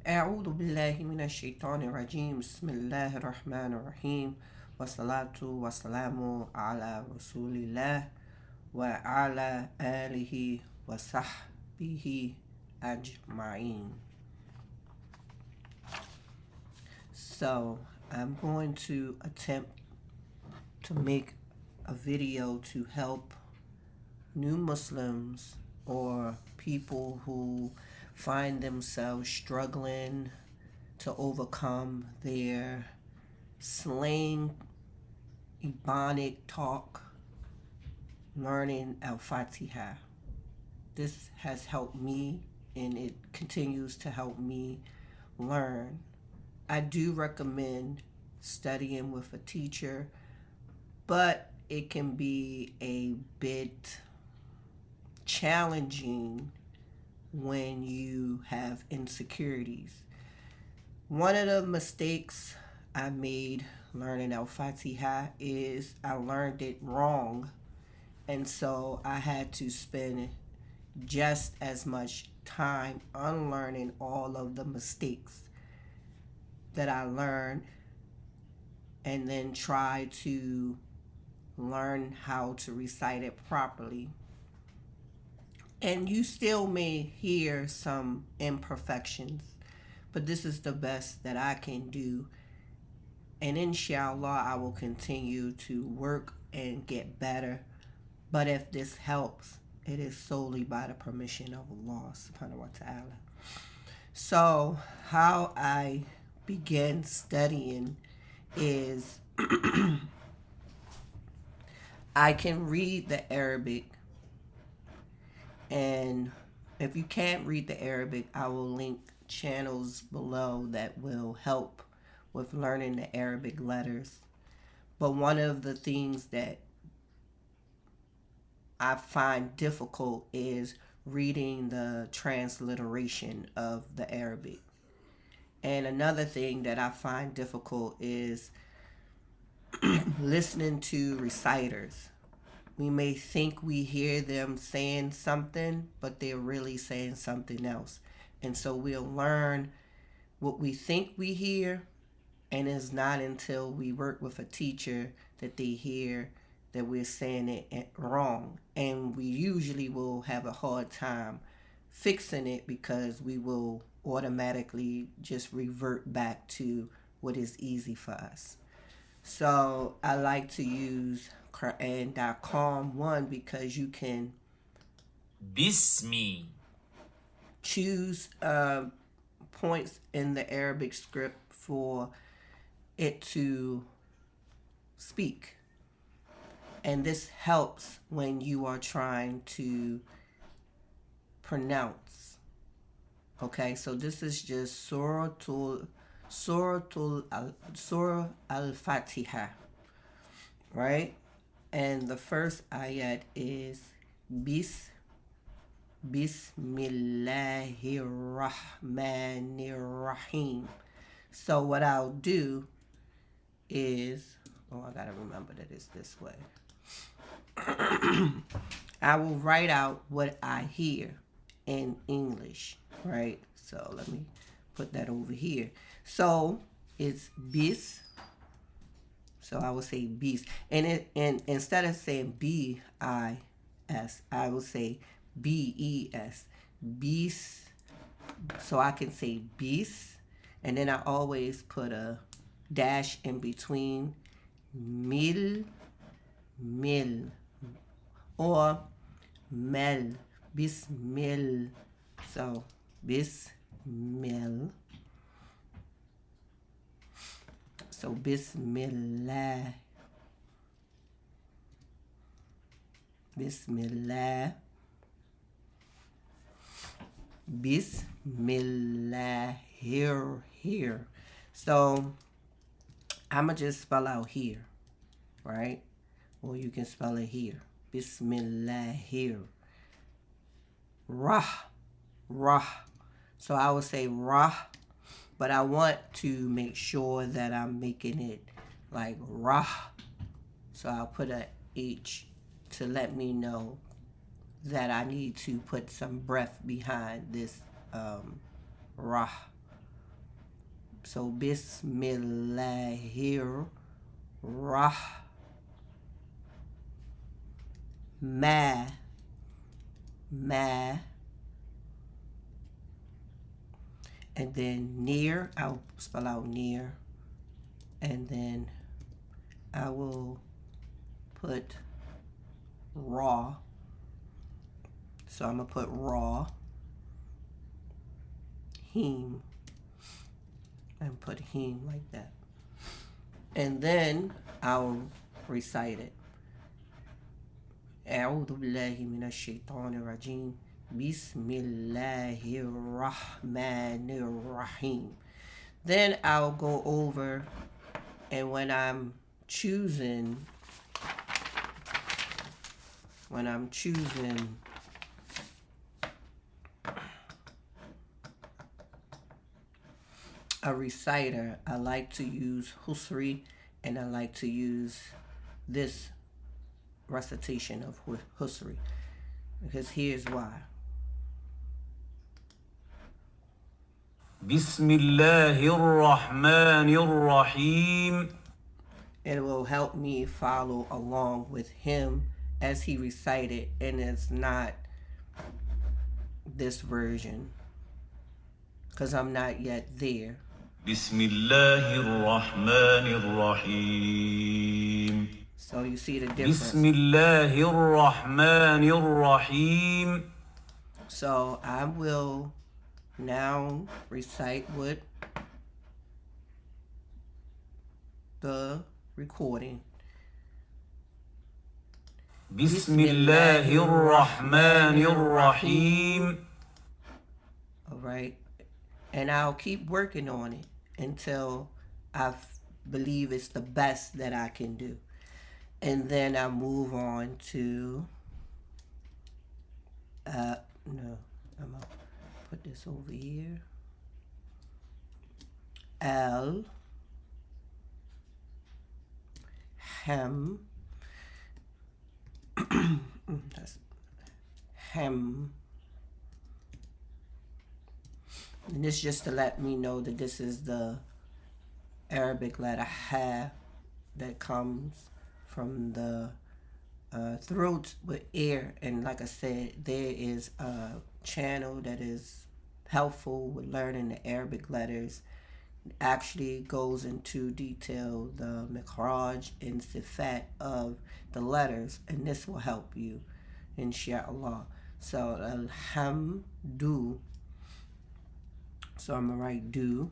أعوذ بالله من الشيطان الرجيم بسم الله الرحمن الرحيم والصلاة والسلام على رسول الله وعلى آله وصحبه أجمعين. So I'm going to attempt to make a video to help new Muslims or people who find themselves struggling to overcome their slang, Ebonic talk, learning Al-Fatihah. This has helped me and it continues to help me learn. I do recommend studying with a teacher, but it can be a bit challenging when you have insecurities. One of the mistakes I made learning Al-Fatihah is I learned it wrong, and so I had to spend just as much time unlearning all of the mistakes that I learned and then try to learn how to recite it properly. And you still may hear some imperfections, but this is the best that I can do. And inshallah, I will continue to work and get better. But if this helps, it is solely by the permission of Allah subhanahu wa ta'ala. So how I began studying is I can read the Arabic, and if you can't read the Arabic, I will link channels below that will help with learning the Arabic letters. But one of the things that I find difficult is reading the transliteration of the Arabic. And another thing that I find difficult is listening to reciters. We may think we hear them saying something, but they're really saying something else. And so we'll learn what we think we hear, and it's not until we work with a teacher that they hear that we're saying it wrong. And we usually will have a hard time fixing it because we will automatically just revert back to what is easy for us. So I like to use Quran.com, one, because you can Bismi. choose points in the Arabic script for it to speak. And this helps when you are trying to pronounce. Okay, so this is just Surah Al-Fatihah, right? And the first ayat is Bismillahirrahmanirrahim. So what I'll do is, I gotta remember that it's this way. I will write out what I hear in English, right? So let me put that over here. So it's bis. So I will say bis, and instead of saying B-I-S, I will say B-E-S, bis. So I can say bis, and then I always put a dash in between, mil, or mel, bismil. So bismil. So Bismillah. Bismillah. Bismillah. Here. So I'ma just spell out here, right? Or you can spell it here. Bismillah here. Rah. So I would say rah, but I want to make sure that I'm making it like rah. So I'll put a H to let me know that I need to put some breath behind this rah. So Bismillahir Rah Ma Ma, and then near, I'll spell out near, and then I will put raw. So I'm gonna put raw, heme, and put heme like that. And then I'll recite it. أعوذ بالله من الشيطان الرجيم بسم الله الرحمن الرحيم. Then I'll go over, and when I'm choosing a reciter, I like to use Husri, and I like to use this recitation of Husri, because here's why. Bismillahirrahmanirrahim. It will help me follow along with him as he recited, and it's not this version because I'm not yet there. Bismillahirrahmanirrahim. So you see the difference. Bismillahirrahmanirrahim. So I will now recite with the recording. Bismillahirrahmanirrahim. All right. And I'll keep working on it until I believe it's the best that I can do. And then I move on to, no, I'm going to put this over here. Al, Ham, that's Ham. And this just to let me know that this is the Arabic letter Ha that comes from the throat with air. And like I said, there is a channel that is helpful with learning the Arabic letters. It actually goes into detail the Makharij and Sifaat of the letters, and this will help you, inshallah. So alhamdu. So I'm gonna write do,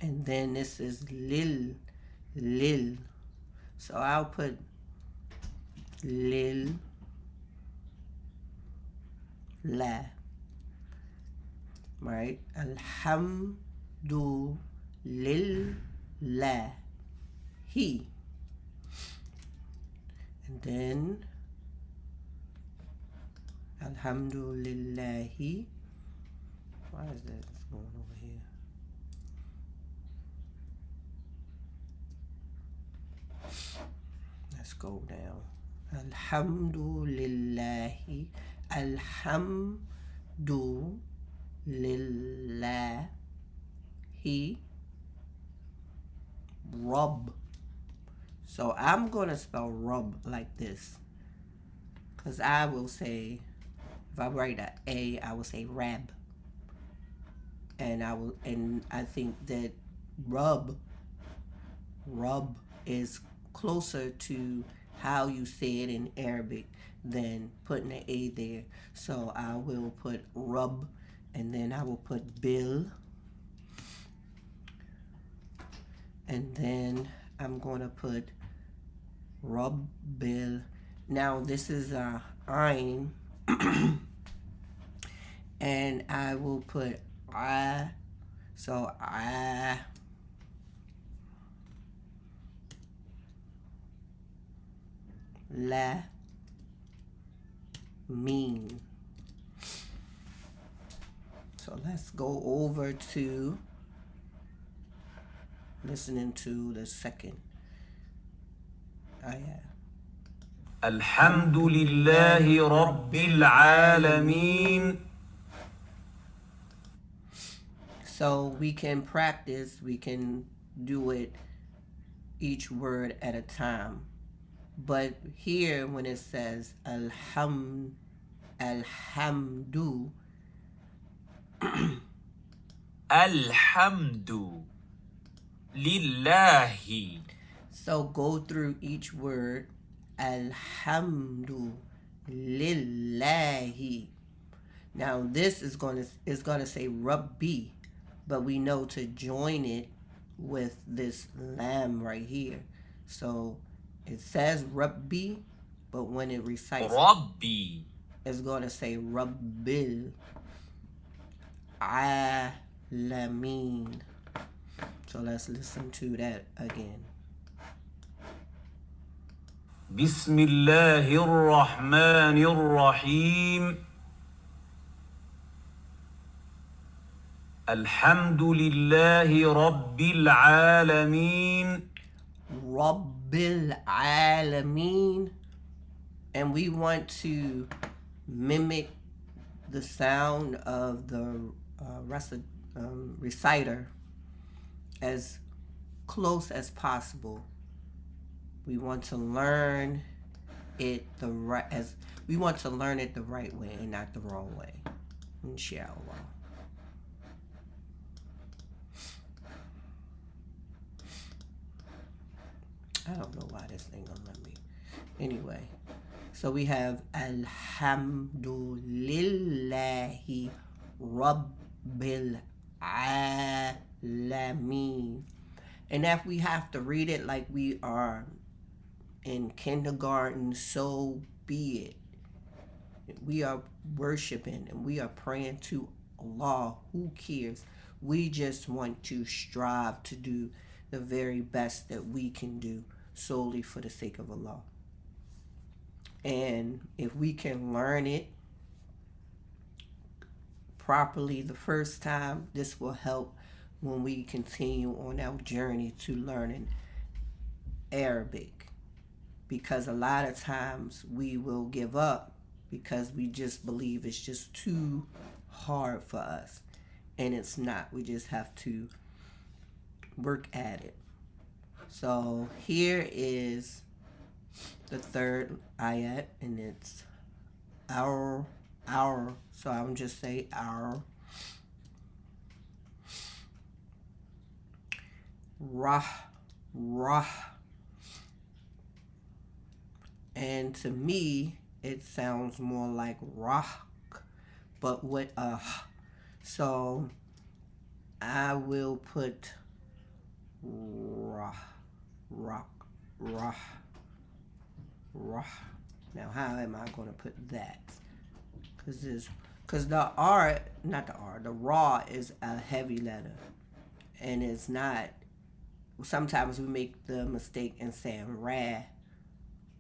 and then this is lil. So I'll put lil la, right? Alhamdu lillah he, and then alhamdulillahi. Why is that going over here? Let's go down. Alhamdulillahi. Alhamdulillahi. Rub. So I'm going to spell rub like this. Because I will say, if I write a, I will say rab. And I think that rub is closer to how you say it in Arabic than putting an a there. So I will put rub, and then I will put bill, and then I'm going to put rub bill. Now this is a ayn, and I will put I. So I. La mean. So let's go over to listening to the second ayah. Alhamdulillahi Rabbil Alameen. So we can practice, we can do it each word at a time. But here, when it says alhamdu, Alhamdu lillahi. so go through each word. Alhamdu lillahi. Now this is going to say Rabbi, but we know to join it with this lam right here. So it says Rabbi, but when it recites, Rabbi. it's going to say Rabbil Alameen. So let's listen to that again. Bismillahir Rahmanir Rahim. Alhamdulillahi Rabbil Alameen. Rabbil Alameen. And we want to mimic the sound of the reciter as close as possible. We want to learn it the right way and not the wrong way. Inshallah. I don't know why this thing gonna let me. Anyway, so we have Alhamdulillahi Rabbil Alameen. And if we have to read it like we are in kindergarten, so be it. We are worshiping and we are praying to Allah. Who cares? We just want to strive to do the very best that we can do solely for the sake of Allah. And if we can learn it properly the first time, this will help when we continue on our journey to learning Arabic. Because a lot of times we will give up because we just believe it's just too hard for us. And it's not. We just have to work at it. So here is the third ayat, and it's our. So I'm just say our. Rah. And to me, it sounds more like rock, but with a. So I will put rock. Now, how am I going to put that? Because the R, not the R, the raw is a heavy letter, and it's not. Sometimes we make the mistake in saying ra,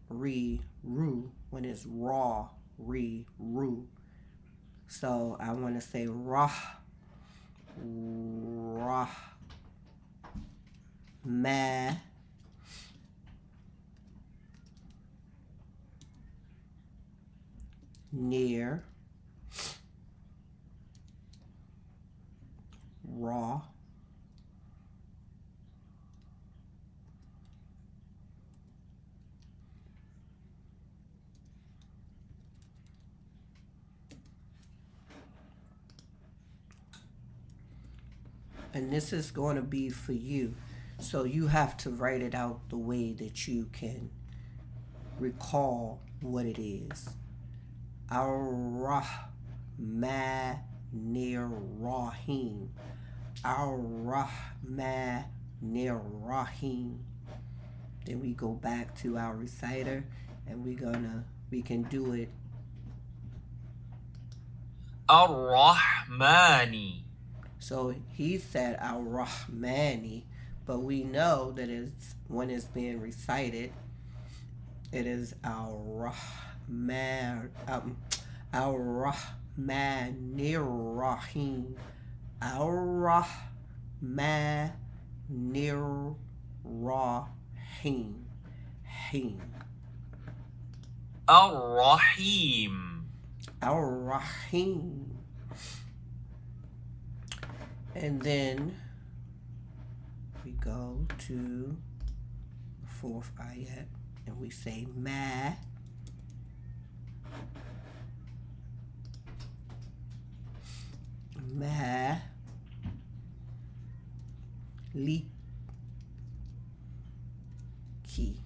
re, ru, when it's raw, re, ru. So I want to say rah, ma, near, raw, and this is going to be for you. So you have to write it out the way that you can recall what it is. Ar-Rahmanir-Rahim. Ar-Rahmanir-Rahim. Then we go back to our reciter and we can do it. Ar-Rahmani. So he said Ar-Rahmani, but we know that it's when it's being recited, it is Ar-Rahmanir-Rahim. Ar-Rahmanir-Rahim. Ar-Rahim. Ar-Rahim. And then we go to the fourth ayat and we say ma li ki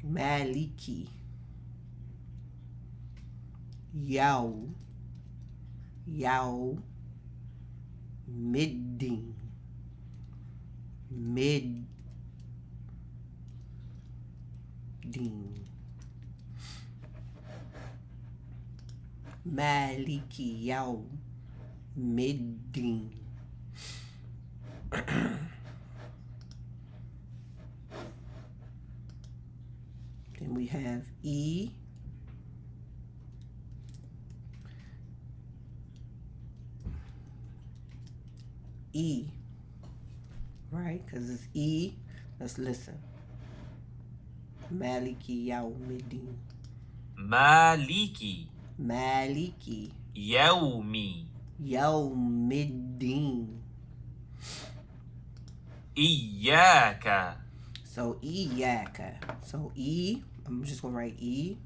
maliki yao middin maliki yao middin. Then we have E, right? Because it's E. Let's listen. Maliki Yawmiddin. Maliki Maliki Yawmi Yawmiddin. Iyaka. So Iyaka. So E, I'm just going to write E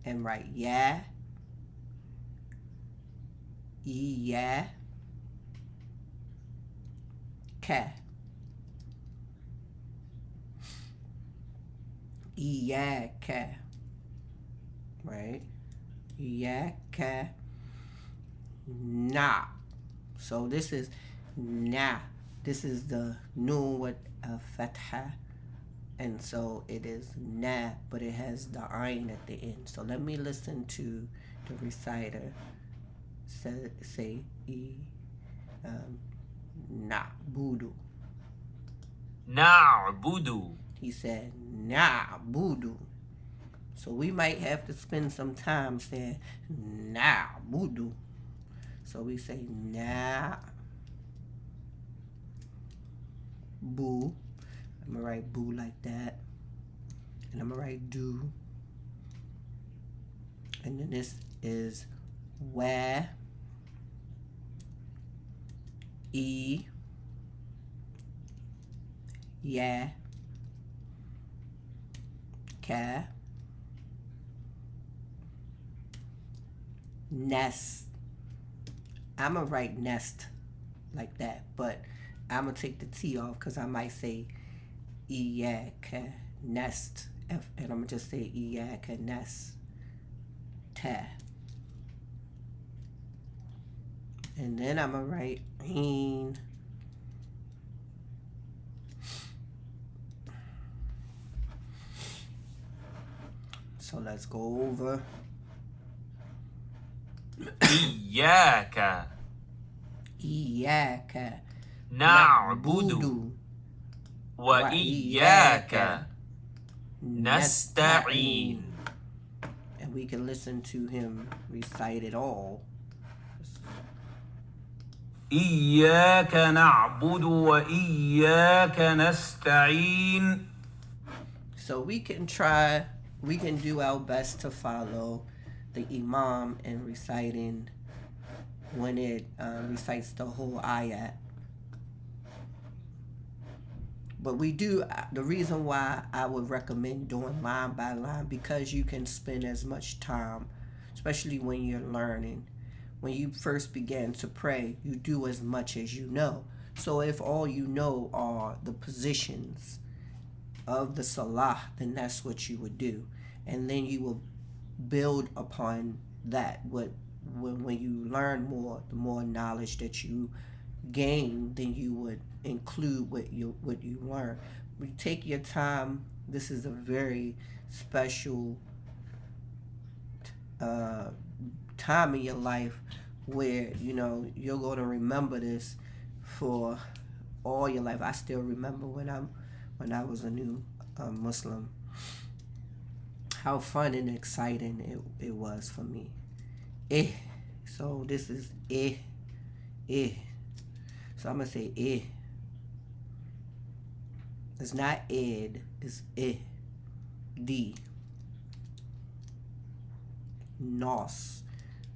and write Ya. Iyaka. Iyaka. Right? Iyaka. Na. So this is na. This is the noon with a fatha. And so it is na, but it has the ayn at the end. So let me listen to the reciter say na'budu. Na'budu. He said na'budu. So we might have to spend some time saying na'budu. So we say boo. I'm gonna write boo like that. And I'm gonna write do. And then this is wa, e, ya, ka, nest. I'm gonna write nest like that, but I'm gonna take the T off because I might say iyaka nest, and I'm gonna just say iyaka nest ta. And then I'm gonna write in. So let's go over. Iyaka na'budu wa iyaka nasta'in. And we can listen to him recite it all. إياك نعبد وإياك نستعين. So we can do our best to follow the Imam in reciting when it recites the whole ayat. But the reason why I would recommend doing line by line, because you can spend as much time, especially when you're learning. When you first begin to pray, you do as much as you know. So if all you know are the positions of the salah, then that's what you would do. And then you will build upon that. When you learn more, the more knowledge that you gain, then you would include what you learn. You take your time. This is a very special time in your life where you're going to remember this for all your life. I still remember when I was a new Muslim, how fun and exciting it was for me. So this is so I'm gonna say it's not ed, it's d nos.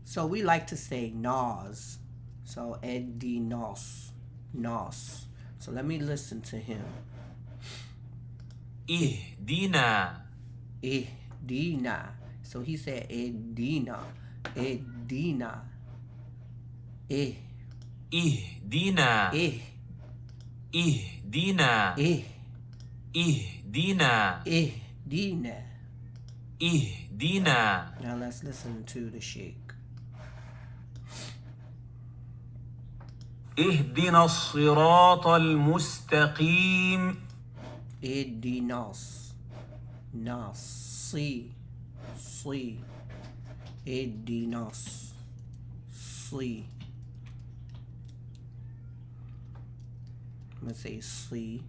So we like to say nos. So Edinos. Nos. So let me listen to him. اهدنا Edina. So he said Edina. Edina. Eh. اهدنا Eh. اهدنا Eh. اهدنا Edina. اهدنا. Now let's listen to the sheikh. اهدنا الصراط المستقيم. Edinos. Nasi. Si. Edinos. Si. I'm going to say si.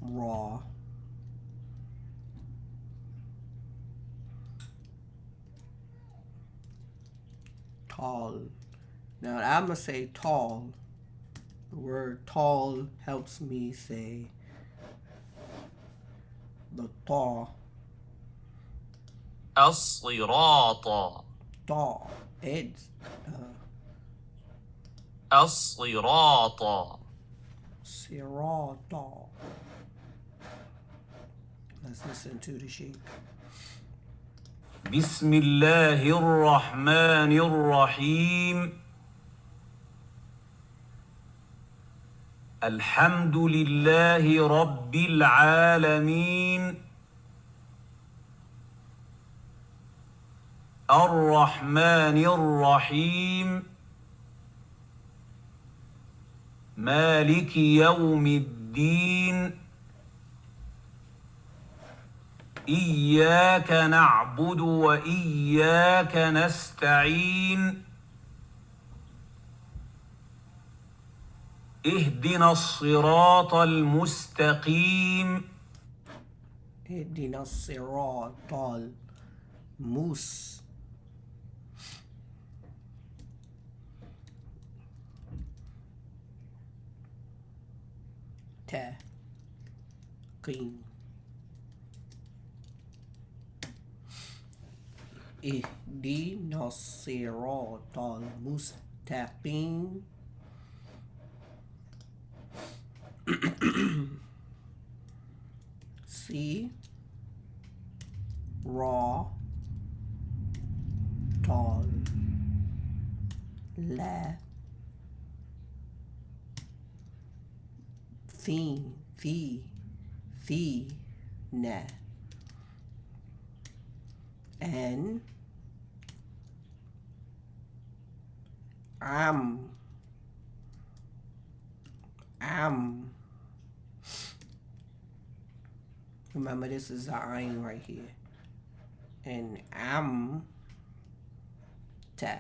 Raw. Tall. Now I'm going to say tall. The word tall helps me say the tall. الصراط Tall. It's الصراط. Sirata. Let's listen to the sheikh. بسم الله الرحمن الرحيم. الحمد لله رب العالمين. الرحمن الرحيم. مالك يوم الدين. إياك نعبد وإياك نستعين. اهدنا الصراط المستقيم. اهدنا الصراط الموس. قيم. اهدنا الصراط المستقيم. C. Raw. Tall. La. Fee. Na. And am. Remember, this is the ayin right here. And am ta.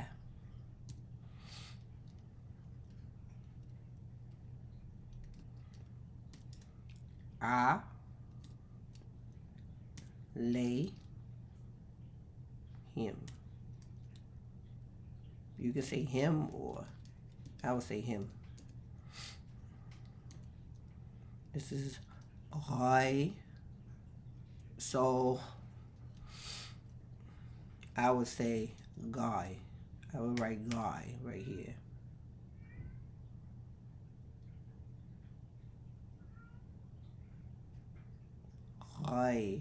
I lay him. You can say him, or I would say him. This is I. So I would say guy. I would write guy right here. Guy.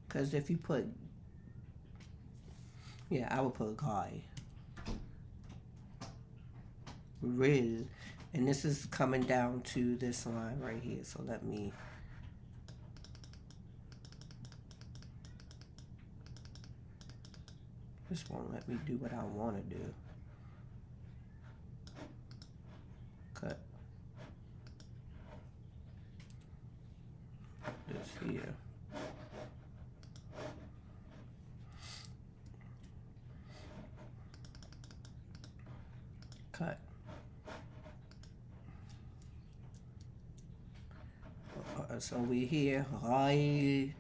Because if you put, yeah, I would put guy. Real. And this is coming down to this line right here. So let me. This won't let me do what I want to do. Cut this here. Cut. So we're here. I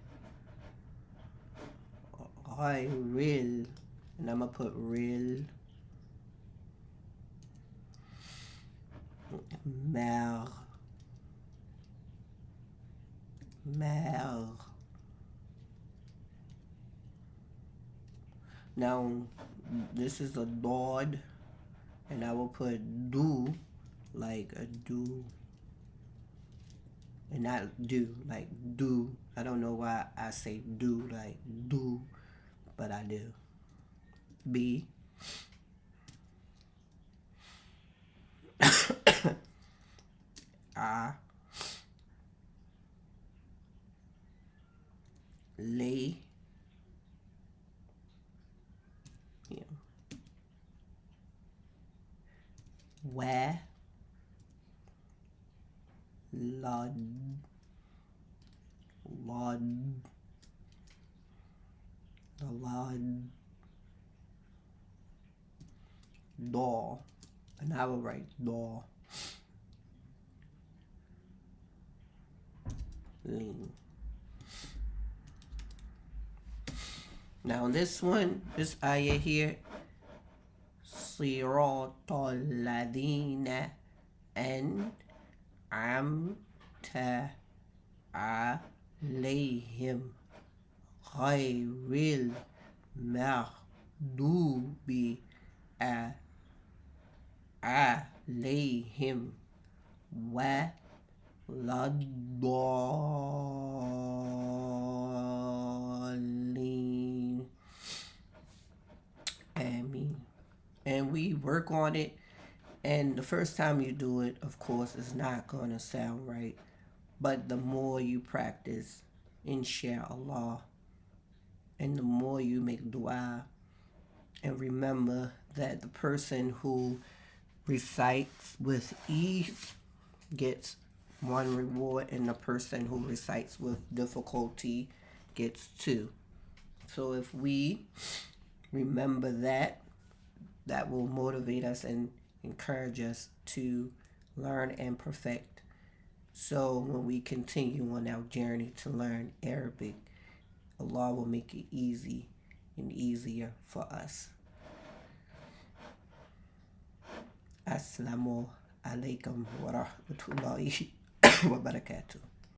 real. And I'm going to put real. Mer. Now, this is a dod, and I will put do like a do, and not do like do. I don't know why I say do like do, but I do. B. I lay him. Where Lord Lord the Lord door, and I will write door lean. Now this one, this ayah here, Siratal ladina an'amta alayhim ghayril maghdubi alayhim wa ladallin. And we work on it. And the first time you do it, of course, it's not going to sound right. But the more you practice, inshallah, and the more you make dua, and remember that the person who recites with ease gets one reward, and the person who recites with difficulty gets two. So if we remember that, that will motivate us and encourage us to learn and perfect. So when we continue on our journey to learn Arabic, Allah will make it easy and easier for us. Assalamu alaikum wa rahmatullahi wa barakatuh.